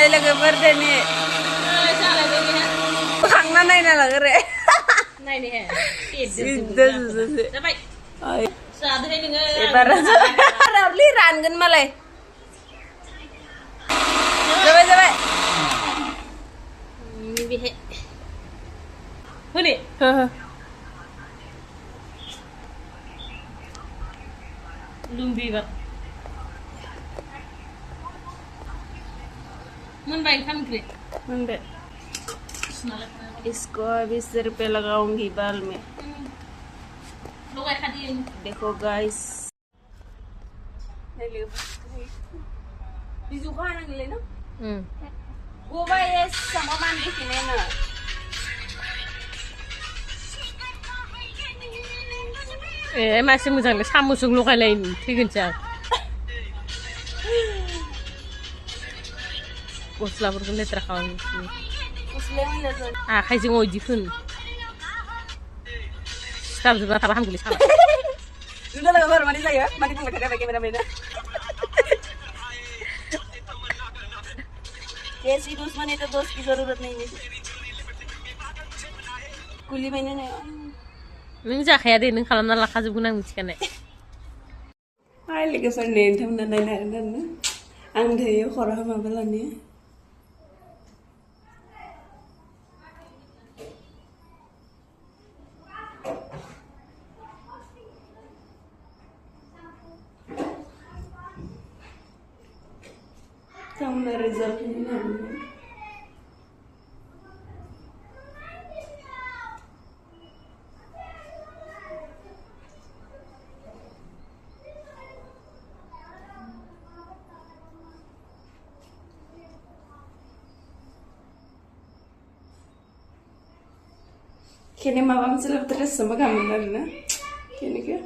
जाबाय लोगो बर्थडेनि खांना नायना लागो रे नायनो हे जाबाय एबार रावली रानगोन मालाय जाबाय जाबाय बेहे होने लुम्बिबा मुनबाय ओंखाम ओंख्रि मुनबाय इसको 20 रुपए लगाऊंगी बाल में देखो गाइस बिजु खाना गले ना गोबा ये sama mandi kini na masih मोजां साम'जों लगायलायनो थैगोनसै आं गस्लाफोरखौ लेथ्रा खालामनोसै आखाइजों अयदि फोन सिथाबजोबना थाबा हामगौलै साला udah lah baru mandi saya mandi pun gak ada kamera कैसी दुश्मनी तो दोस्त की जरूरत नहीं है कुली मैंने नहीं नों जाखाया दे नों खालामना लाखाजोबगोन आं मिथिखानाय हाय लोगोफोर नै नोंथांमोना नायनो हागोन आरोना आं दायो खर'हा माबा लानो kamu result ini namanya kini mama masih terus sama kamu na kini ke